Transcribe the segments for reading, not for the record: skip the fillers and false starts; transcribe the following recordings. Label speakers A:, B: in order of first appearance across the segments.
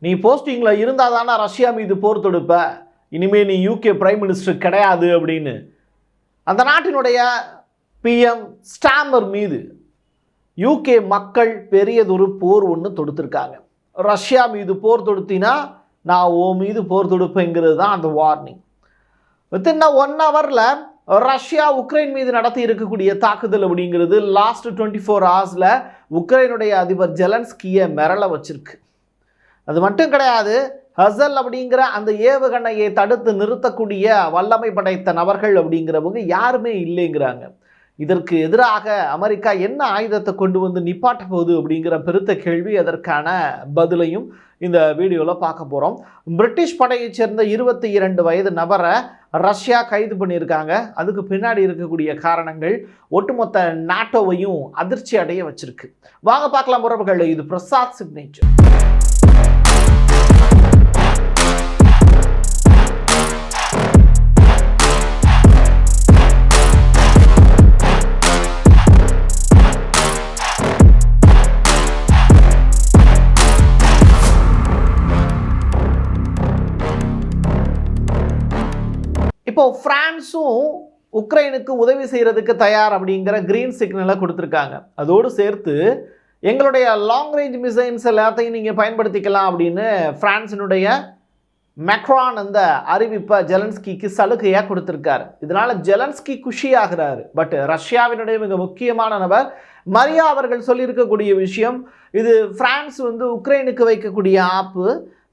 A: நீ போஸ்டிங்கில் இருந்தால் தானே ரஷ்யா மீது போர் தொடுப்ப, இனிமேல் நீ யூகே பிரைம் மினிஸ்டர் கிடையாது அப்படின்னு அந்த நாட்டினுடைய பிஎம் ஸ்டாமர் மீது யூகே மக்கள் பெரியதொரு போர் ஒன்று தொடுத்திருக்காங்க. ரஷ்யா மீது போர் தொடுத்தினா நான் ஓ மீது போர் தொடுப்பேங்கிறது தான் அந்த வார்னிங். வித்தின் 1 ஹவரில் ரஷ்யா உக்ரைன் மீது நடத்தி இருக்கக்கூடிய தாக்குதல் அப்படிங்கிறது லாஸ்ட் 24 ஹவர்ஸில் உக்ரைனுடைய அதிபர் ஜெலன்ஸ்கியை மிரள வச்சிருக்கு. அது மட்டும் கிடையாது, ஹசல் அப்படிங்கிற அந்த ஏவுகணையை தடுத்து நிறுத்தக்கூடிய வல்லமை படைத்த நபர்கள் அப்படிங்கிறவங்க யாருமே இல்லைங்கிறாங்க. இதற்கு எதிராக அமெரிக்கா என்ன ஆயுதத்தை கொண்டு வந்து நிப்பாட்ட போகுது அப்படிங்கிற பெருத்த கேள்வி, அதற்கான பதிலையும் இந்த வீடியோவில் பார்க்க போகிறோம். பிரிட்டிஷ் படையைச் சேர்ந்த 22 வயது நபரை ரஷ்யா கைது பண்ணியிருக்காங்க. அதுக்கு பின்னாடி இருக்கக்கூடிய காரணங்கள் ஒட்டுமொத்த நாட்டோவையும் அதிர்ச்சி அடைய வச்சிருக்கு. வாங்க பார்க்கலாம் உறவுகள். இது பிரசாத் சிக்னேச்சர். இப்போ பிரான்ஸும் உக்ரைனுக்கு உதவி செய்கிறதுக்கு தயார் அப்படிங்கிற கிரீன் சிக்னலை கொடுத்துருக்காங்க. அதோடு சேர்த்து எங்களுடைய லாங் ரேஞ்ச் மிசைல்ஸ் எல்லாத்தையும் நீங்கள் பயன்படுத்திக்கலாம் அப்படின்னு பிரான்ஸினுடைய மேக்ரான் அந்த அறிவிப்பை ஜெலன்ஸ்கிக்கு சலுகையாக கொடுத்துருக்காரு. இதனால் ஜெலன்ஸ்கி குஷியாகிறாரு. பட் ரஷ்யாவினுடைய மிக முக்கியமான நபர் மரியா அவர்கள் சொல்லியிருக்கக்கூடிய விஷயம், இது பிரான்ஸ் உக்ரைனுக்கு வைக்கக்கூடிய ஆப்பு.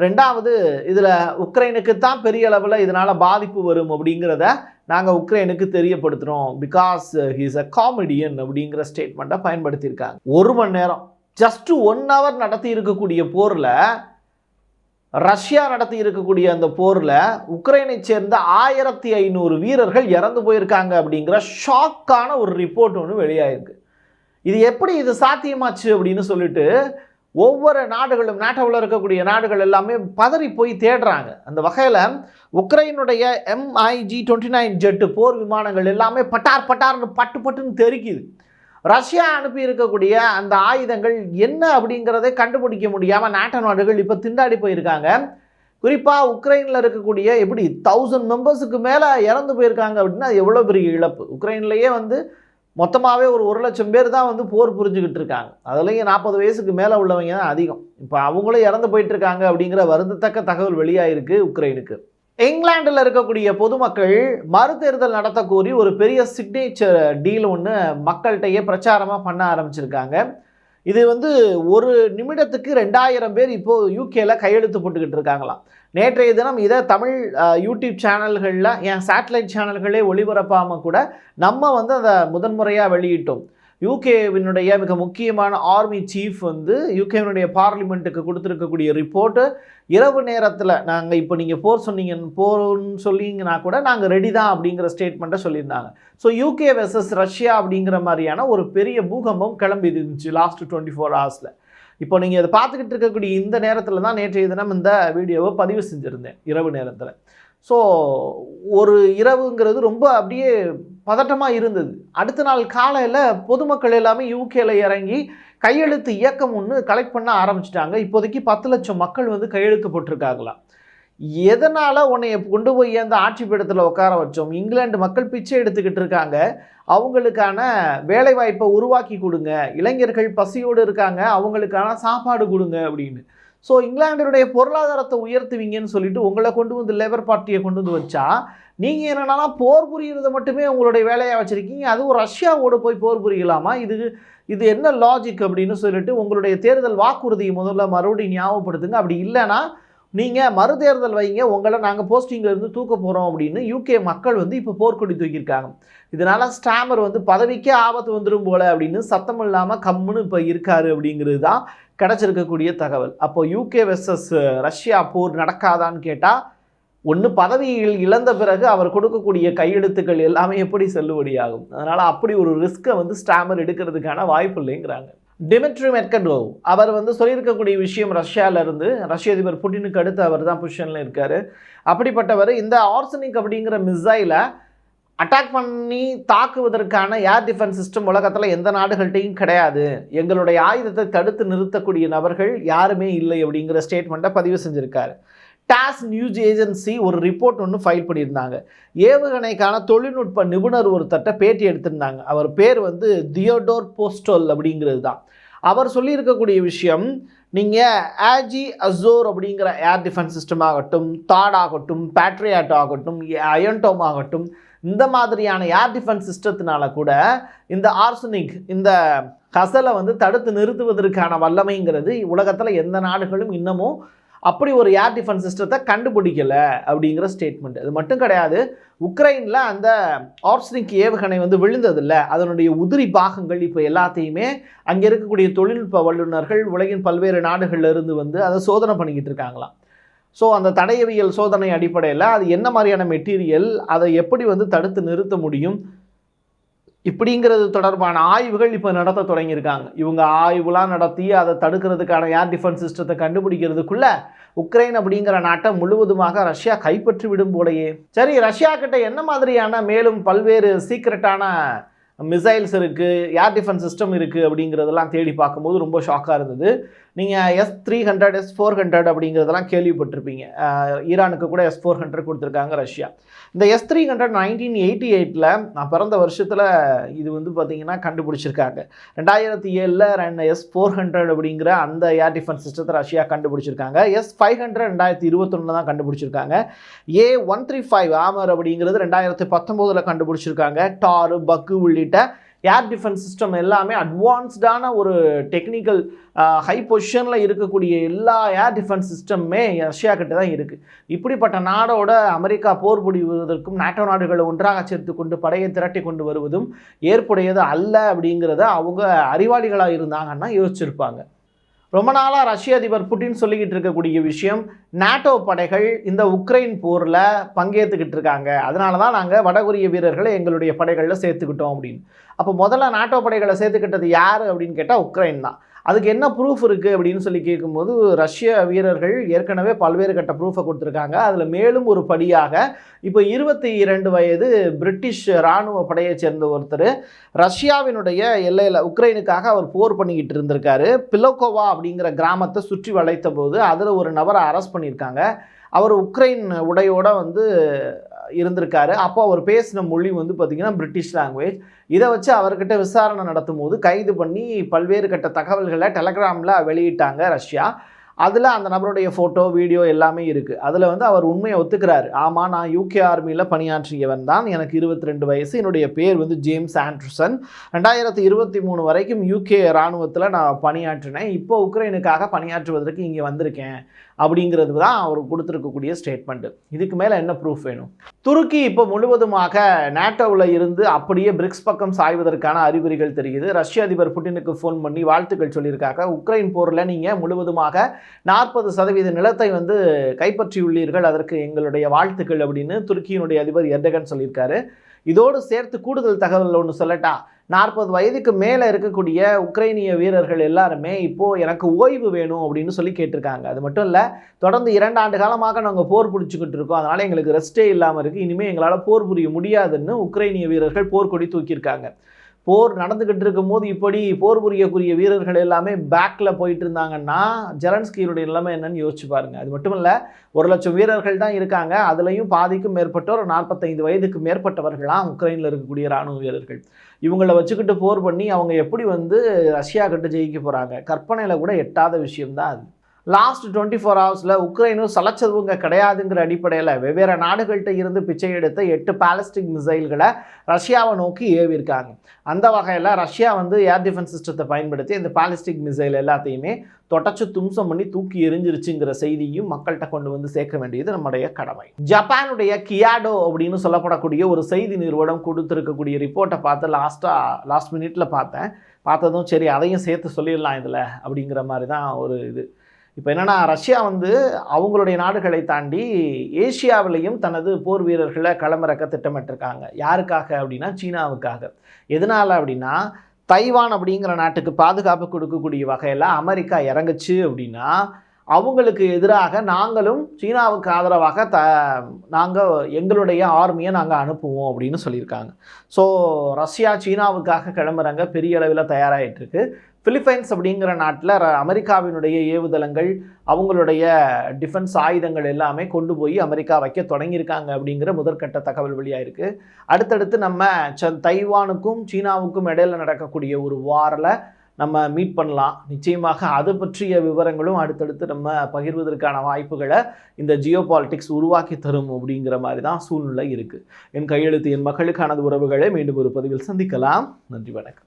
A: ரெண்டாவது, இதில் உக்ரைனுக்கு தான் பெரிய அளவில் இதனால் பாதிப்பு வரும் அப்படிங்கிறத நாங்கள் உக்ரைனுக்கு தெரியப்படுத்துகிறோம். பிகாஸ் ஹீஸ் அ காமெடியன் அப்படிங்கிற ஸ்டேட்மெண்ட்டை பயன்படுத்தியிருக்காங்க. 1 மணி நேரம், ஜஸ்ட் 1 ஹவர் நடத்தி இருக்கக்கூடிய போரில், ரஷ்யா நடத்தி இருக்கக்கூடிய அந்த போரில் உக்ரைனை சேர்ந்த 1500 வீரர்கள் இறந்து போயிருக்காங்க அப்படிங்கிற ஷாக்கான ஒரு ரிப்போர்ட் ஒன்று வெளியாயிருக்கு. இது எப்படி இது சாத்தியமாச்சு அப்படின்னு சொல்லிட்டு ஒவ்வொரு நாடுகளும், நாட்டோவில் இருக்கக்கூடிய நாடுகள் எல்லாமே பதறி போய் தேடுறாங்க. அந்த வகையில் உக்ரைனுடைய MiG-29 ஜெட்டு போர் விமானங்கள் எல்லாமே பட்டார் பட்டார்னு பட்டுன்னு தெரிக்குது. ரஷ்யா அனுப்பி இருக்கக்கூடிய அந்த ஆயுதங்கள் என்ன அப்படிங்கிறதை கண்டுபிடிக்க முடியாமல் நாட்டோ நாடுகள் இப்போ திண்டாடி போயிருக்காங்க. குறிப்பாக உக்ரைனில் இருக்கக்கூடிய எப்படி 1000 மெம்பர்ஸுக்கு மேலே இறந்து போயிருக்காங்க அப்படின்னா எவ்வளோ பெரிய இழப்பு. உக்ரைன்லேயே மொத்தமாகவே ஒரு 1 லட்சம் பேர் தான் போர் புரிஞ்சுக்கிட்டு இருக்காங்க. அதுலேயும் 40 வயசுக்கு மேலே உள்ளவங்க தான் அதிகம். இப்போ அவங்களும் இறந்து போயிட்டு இருக்காங்க அப்படிங்கிற வருந்தத்தக்க தகவல் வெளியாயிருக்கு உக்ரைனுக்கு. இங்கிலாண்டில் இருக்கக்கூடிய பொதுமக்கள் மறுதேர்தல் நடத்த கோரி ஒரு பெரிய சிக்னேச்சர் டீல் ஒன்று மக்கள்கிட்டயே பிரச்சாரமாக பண்ண ஆரம்பிச்சிருக்காங்க. இது 1 நிமிடத்துக்கு 2000 பேர் இப்போது யூகேல கையெழுத்து போட்டுக்கிட்டு இருக்காங்களாம். நேற்றைய தினம் இதை தமிழ் யூடியூப் சேனல்களில், என் சேட்டலைட் சேனல்களே ஒளிபரப்பாமல் கூட நம்ம அதை முதன்முறையாக வெளியிட்டோம். யூகேவினுடைய மிக முக்கியமான ஆர்மி சீஃப் யூகேவினுடைய பார்லிமெண்ட்டுக்கு கொடுத்துருக்கக்கூடிய ரிப்போர்ட்டு, இரவு நேரத்தில் நாங்கள் இப்போ நீங்கள் போர்ன்னு சொல்லிங்கன்னா கூட நாங்கள் ரெடி தான் அப்படிங்கிற ஸ்டேட்மெண்ட்டை சொல்லியிருந்தாங்க. ஸோ யூகே வெர்சஸ் ரஷ்யா அப்படிங்கிற மாதிரியான ஒரு பெரிய பூகம்பம் கிளம்பி இருந்துச்சு லாஸ்ட் 24 ஹவர்ஸில். இப்போ நீங்கள் அதை பார்த்துக்கிட்டு இருக்கக்கூடிய இந்த நேரத்தில் தான் நேற்றைய தினம் இந்த வீடியோவை பதிவு செஞ்சுருந்தேன், இரவு நேரத்தில். ஸோ ஒரு இரவுங்கிறது ரொம்ப அப்படியே பதட்டமாக இருந்தது. அடுத்த நாள் காலையில் பொதுமக்கள் எல்லாமே யூகேல இறங்கி கையெழுத்து இயக்கம் ஒன்று கலெக்ட் பண்ண ஆரம்பிச்சிட்டாங்க. இப்போதைக்கு 10 லட்சம் மக்கள் கையெழுத்து போட்டிருக்காங்களாம். எதனால் உன்னைய கொண்டு போய் அந்த ஆட்சி பீடத்தில் உட்கார வச்சோம்? இங்கிலாந்து மக்கள் பிச்சை எடுத்துக்கிட்டு இருக்காங்க, அவங்களுக்கான வேலைவாய்ப்பை உருவாக்கி கொடுங்க, இளைஞர்கள் பசியோடு இருக்காங்க, அவங்களுக்கான சாப்பாடு கொடுங்க அப்படின்னு. ஸோ இங்கிலாண்டினுடைய பொருளாதாரத்தை உயர்த்துவீங்கன்னு சொல்லிட்டு உங்களை கொண்டு லேபர் பார்ட்டியை கொண்டு வச்சா, நீங்கள் என்னென்னா போர் புரிகிறத மட்டுமே உங்களுடைய வேலையாக வச்சுருக்கீங்க. அதுவும் ரஷ்யாவோடு போய் போர் புரியலாமா? இது என்ன லாஜிக் அப்படின்னு சொல்லிட்டு உங்களுடைய தேர்தல் வாக்குறுதியை முதல்ல மறுபடியும் ஞாபகப்படுத்துங்க. அப்படி இல்லைன்னா நீங்கள் மறுதேர்தல் வைங்க, உங்களை நாங்கள் போஸ்டிங்கிலேருந்து தூக்க போகிறோம் அப்படின்னு யூகே மக்கள் இப்போ போர்க்கொடி தூக்கியிருக்காங்க. இதனால் ஸ்டாமர் பதவிக்கே ஆபத்து வந்துடும் போல அப்படின்னு சத்தம் இல்லாமல் கம்முன்னு இப்போ இருக்காரு அப்படிங்கிறது தான் கிடச்சிருக்கக்கூடிய தகவல். அப்போ யூகே வெர்சஸ் ரஷ்யா போர் நடக்காதான்னு கேட்டால், ஒன்று பதவியில் இழந்த பிறகு அவர் கொடுக்கக்கூடிய கையெழுத்துக்கள் எல்லாமே எப்படி செல்லுபடியாகும். அதனால் அப்படி ஒரு ரிஸ்க்கை ஸ்டாமர் எடுக்கிறதுக்கான வாய்ப்பு இல்லைங்கிறாங்க. டிமிட்ரி மெட்வெடேவ் அவர் சொல்லியிருக்கக்கூடிய விஷயம், ரஷ்யாவிலேருந்து ரஷ்ய அதிபர் புட்டினுக்கு அடுத்து அவர் தான் பொசிஷனில் இருக்கார். அப்படிப்பட்டவர் இந்த ஆர்சனிக் அப்படிங்கிற மிசைலை அட்டாக் பண்ணி தாக்குவதற்கான ஏர் டிஃபென்ஸ் சிஸ்டம் உலகத்தில் எந்த நாடுகள்கிட்டையும் கிடையாது, எங்களுடைய ஆயுதத்தை தடுத்து நிறுத்தக்கூடிய நபர்கள் யாருமே இல்லை அப்படிங்கிற ஸ்டேட்மெண்ட்டை பதிவு செஞ்சுருக்காரு. டாஸ் நியூஸ் ஏஜென்சி ஒரு ரிப்போர்ட் ஒன்று ஃபைல் பண்ணியிருந்தாங்க. ஏவுகணைக்கான தொழில்நுட்ப நிபுணர் ஒருத்தட்ட பேட்டி எடுத்திருந்தாங்க. அவர் பேர் வந்து தியோடோர் போஸ்டோல் அப்படிங்கிறது தான். அவர் சொல்லியிருக்கக்கூடிய விஷயம், நீங்கள் ஆஜி அசோர் அப்படிங்கிற ஏர் டிஃபென்ஸ் சிஸ்டம் ஆகட்டும், தாட் ஆகட்டும், பேட்ரியாட் ஆகட்டும், அயன்டோம் ஆகட்டும், இந்த மாதிரியான ஏர் டிஃபென்ஸ் சிஸ்டத்தினால கூட இந்த ஆர்சனிக், இந்த கசலை வந்து தடுத்து நிறுத்துவதற்கான வல்லமைங்கிறது உலகத்தில் எந்த நாடுகளும் இன்னமும் அப்படி ஒரு ஏர் டிஃபென்ஸ் சிஸ்டத்தை கண்டுபிடிக்கலை அப்படிங்கிற ஸ்டேட்மெண்ட். அது மட்டும் கிடையாது, உக்ரைனில் அந்த ஆர்சனிக் ஏவுகணை வந்து விழுந்ததில்லை, அதனுடைய உதிரி பாகங்கள் இப்போ எல்லாத்தையுமே அங்கே இருக்கக்கூடிய தொழில்நுட்ப வல்லுநர்கள் உலகின் பல்வேறு நாடுகளில் இருந்து வந்து அதை சோதனை பண்ணிக்கிட்டு இருக்காங்களாம். ஸோ அந்த தடயவியல் சோதனை அடிப்படையில் அது என்ன மாதிரியான மெட்டீரியல், அதை எப்படி வந்து தடுத்து நிறுத்த முடியும் இப்படிங்கிறது தொடர்பான ஆய்வுகள் இப்போ நடத்த தொடங்கியிருக்காங்க. இவங்க ஆய்வுலாம் நடத்தி அதை தடுக்கிறதுக்கான ஏர் டிஃபென்ஸ் சிஸ்டத்தை கண்டுபிடிக்கிறதுக்குள்ள உக்ரைன் அப்படிங்கிற நாட்டை முழுவதுமாக ரஷ்யா கைப்பற்றி விடும் போலையே. சரி, ரஷ்யா கிட்ட என்ன மாதிரியான மேலும் பல்வேறு சீக்ரெட்டான மிசைல்ஸ் இருக்குது, ஏர் டிஃபென்ஸ் சிஸ்டம் இருக்குது அப்படிங்கிறதெல்லாம் தேடி பார்க்கும்போது ரொம்ப ஷாக்காக இருந்தது. நீங்கள் S-300 S-400 அப்படிங்கிறதெல்லாம் கேள்விப்பட்டிருப்பீங்க. ஈரானுக்கு கூட S-400 கொடுத்துருக்காங்க ரஷ்யா. இந்த S-300 1988 நான் பிறந்த வருஷத்தில் இது வந்து பார்த்திங்கன்னா கண்டுபிடிச்சிருக்காங்க. 2007 S-400 அப்படிங்கிற அந்த ஏர் டிஃபென்ஸ் சிஸ்டத்தை ரஷ்யா கண்டுபிடிச்சிருக்காங்க. S-500 2021 தான் கண்டுபிடிச்சிருக்காங்க. A-135 ஆமர் அப்படிங்கிறது 2019 கண்டுபிடிச்சிருக்காங்க. டார், பக்கு உள்ளிட்ட ஏர் டிஃபென்ஸ் சிஸ்டம் எல்லாமே அட்வான்ஸ்டான ஒரு டெக்னிக்கல் ஹை பொசிஷனில் இருக்கக்கூடிய எல்லா ஏர் டிஃபென்ஸ் சிஸ்டமுமே ரஷ்யா கிட்ட தான் இருக்குது. இப்படிப்பட்ட நாடோட அமெரிக்கா போர் புரிவதற்கும் நாட்டோ நாடுகளை ஒன்றாக சேர்த்து கொண்டு படையை திரட்டி கொண்டு வருவதும் ஏற்புடையது அல்ல அப்படிங்கிறத அவங்க அறிவாளிகளாக இருந்தாங்கன்னா யோசிச்சிருப்பாங்க. ரொம்ப நாளாக ரஷ்ய அதிபர் புட்டின் சொல்லிக்கிட்டு இருக்கக்கூடிய விஷயம், நாட்டோ படைகள் இந்த உக்ரைன் போரில் பங்கேற்றுக்கிட்டு இருக்காங்க, அதனால தான் நாங்கள் வடகொரிய வீரர்களை எங்களுடைய படைகளில் சேர்த்துக்கிட்டோம் அப்படின்னு. அப்போ முதல்ல நாட்டோ படைகளை சேர்த்துக்கிட்டது யார் அப்படின்னு கேட்டால் உக்ரைன் தான். அதுக்கு என்ன ப்ரூஃப் இருக்குது அப்படின்னு சொல்லி கேட்கும்போது ரஷ்ய வீரர்கள் ஏற்கனவே பல்வேறு கட்ட ப்ரூஃபை கொடுத்துருக்காங்க. அதில் மேலும் ஒரு படியாக இப்போ 22 வயது பிரிட்டிஷ் இராணுவ படையை சேர்ந்த ஒருத்தர் ரஷ்யாவினுடைய எல்லையில் உக்ரைனுக்காக அவர் போர் பண்ணிக்கிட்டு இருந்திருக்காரு. பிலோகோவா அப்படிங்கிற கிராமத்தை சுற்றி வளைத்த போது அதில் ஒரு நபரை அரெஸ்ட் பண்ணியிருக்காங்க. அவர் உக்ரைன் உடையோடு வந்து இருந்திருக்காரு. அப்போ அவர் பேசின மொழி வந்து பார்த்திங்கன்னா பிரிட்டிஷ் லாங்குவேஜ். இதை வச்சு அவர்கிட்ட விசாரணை நடத்தும் போது கைது பண்ணி பல்வேறு கட்ட தகவல்களை டெலகிராமில் வெளியிட்டாங்க ரஷ்யா. அதில் அந்த நபருடைய ஃபோட்டோ, வீடியோ எல்லாமே இருக்குது. அதில் வந்து அவர் உண்மையை ஒத்துக்கிறாரு. ஆமாம், நான் UK ஆர்மியில் பணியாற்றியவன் தான், எனக்கு 22 வயசு, என்னுடைய பேர் வந்து ஜேம்ஸ் ஆண்டர்சன், 2023 வரைக்கும் UK இராணுவத்தில் நான் பணியாற்றினேன், இப்போ உக்ரைனுக்காக பணியாற்றுவதற்கு இங்கே வந்திருக்கேன் அப்படிங்கிறது தான் அவர் கொடுத்துருக்கக்கூடிய ஸ்டேட்மெண்ட்டு. இதுக்கு மேலே என்ன ப்ரூஃப் வேணும்? துருக்கி இப்போ முழுவதுமாக நேட்டோவில் இருந்து அப்படியே பிரிக்ஸ் பக்கம் சாய்வதற்கான அறிகுறிகள் தெரியுது. ரஷ்ய அதிபர் புட்டினுக்கு ஃபோன் பண்ணி வாழ்த்துக்கள் சொல்லியிருக்காங்க. உக்ரைன் போரில் நீங்கள் முழுவதுமாக 40% நிலத்தை வந்து கைப்பற்றியுள்ளீர்கள், அதற்கு எங்களுடைய வாழ்த்துக்கள் அப்படின்னு துருக்கியினுடைய அதிபர் எர்டகன் சொல்லியிருக்காரு. இதோடு சேர்த்து கூடுதல் தகவல் ஒன்று சொல்லட்டா, 40 வயதுக்கு மேலே இருக்கக்கூடிய உக்ரைனிய வீரர்கள் எல்லாருமே இப்போது எனக்கு ஓய்வு வேணும் அப்படின்னு சொல்லி கேட்டிருக்காங்க. அது மட்டும் இல்லை, தொடர்ந்து 2 ஆண்டு காலமாக நாங்கள் போர் பிடிச்சிக்கிட்டு இருக்கோம், அதனால் எங்களுக்கு ரெஸ்ட்டே இல்லாமல் இருக்குது, இனிமேல் எங்களால் போர் புரிய முடியாதுன்னு உக்ரைனிய வீரர்கள் போர்க்கொடி தூக்கியிருக்காங்க. போர் நடந்துக்கிட்டு இருக்கும்போது இப்படி போர் புரியக்கூடிய வீரர்கள் எல்லாமே பேக்கில் போயிட்டு இருந்தாங்கன்னா ஜெலன்ஸ்கியுடைய நிலைமை என்னன்னு யோசிச்சு பாருங்கள். அது மட்டும் இல்லை, 1 லட்சம் வீரர்கள் தான் இருக்காங்க, அதுலேயும் பாதிக்கும் மேற்பட்டோர் 45 வயதுக்கு மேற்பட்டவர்களாம் உக்ரைனில் இருக்கக்கூடிய இராணுவ வீரர்கள். இவங்களை வச்சுக்கிட்டு போர் பண்ணி அவங்க எப்படி வந்து ரஷ்யா கிட்ட ஜெயிக்க போகிறாங்க? கற்பனையில் கூட எட்டாத விஷயம்தான் அது. லாஸ்ட் 24 ஹவர்ஸில் உக்ரைனும் சலச்சதுவங்க கிடையாதுங்கிற அடிப்படையில் வெவ்வேறு நாடுகள்கிட்ட இருந்து பிச்சை எடுத்த 8 பாலிஸ்டிக் மிசைல்களை ரஷ்யாவை நோக்கி ஏவிருக்காங்க. அந்த வகையில் ரஷ்யா வந்து ஏர் டிஃபென்ஸ் சிஸ்டத்தை பயன்படுத்தி இந்த பாலிஸ்டிக் மிசைல் எல்லாத்தையுமே தொடச்சு தும்சம் பண்ணி தூக்கி எரிஞ்சிருச்சுங்கிற செய்தியும் மக்கள்கிட்ட கொண்டு வந்து சேர்க்க வேண்டியது நம்முடைய கடமை. ஜப்பானுடைய கியாடோ அப்படின்னு சொல்லப்படக்கூடிய ஒரு செய்தி நிறுவனம் கொடுத்துருக்கக்கூடிய ரிப்போர்ட்டை பார்த்து லாஸ்ட் மினிட்ல பார்த்ததும் சரி அதையும் சேர்த்து சொல்லிடலாம் இதில் அப்படிங்கிற மாதிரி தான் ஒரு இது. இப்போ என்னென்னா, ரஷ்யா வந்து அவங்களுடைய நாடுகளை தாண்டி ஏசியாவிலையும் தனது போர் வீரர்களை களமிறக்க திட்டமிட்டிருக்காங்க. யாருக்காக அப்படின்னா சீனாவுக்காக. எதனால் அப்படின்னா, தைவான் அப்படிங்கிற நாட்டுக்கு பாதுகாப்பு கொடுக்கக்கூடிய வகையில் அமெரிக்கா இறங்குச்சு அப்படின்னா அவங்களுக்கு எதிராக நாங்களும் சீனாவுக்கு ஆதரவாக நாங்கள் எங்களுடைய ஆர்மியை நாங்கள் அனுப்புவோம் அப்படின்னு சொல்லியிருக்காங்க. ஸோ ரஷ்யா சீனாவுக்காக கிளம்புறாங்க, பெரிய அளவில் தயாராகிட்டுருக்கு. பிலிப்பைன்ஸ் அப்படிங்கிற நாட்டில் அமெரிக்காவினுடைய ஏவுதளங்கள், அவங்களுடைய டிஃபென்ஸ் ஆயுதங்கள் எல்லாமே கொண்டு போய் அமெரிக்கா வைக்க தொடங்கியிருக்காங்க அப்படிங்கிற முதற்கட்ட தகவல் வெளியாயிருக்கு. அடுத்தடுத்து நம்ம தைவானுக்கும் சீனாவுக்கும் இடையில் நடக்கக்கூடிய ஒரு வாரில் நம்ம மீட் பண்ணலாம். நிச்சயமாக அது பற்றிய விவரங்களும் அடுத்தடுத்து நம்ம பகிர்வதற்கான வாய்ப்புகளை இந்த ஜியோ பாலிட்டிக்ஸ் உருவாக்கி தரும் அப்படிங்கிற மாதிரி தான் சூழ்நிலை இருக்குது. என் கையெழுத்து என் மக்களுக்கானது உறவுகளை மீண்டும் ஒரு பதிவில் சந்திக்கலாம். நன்றி, வணக்கம்.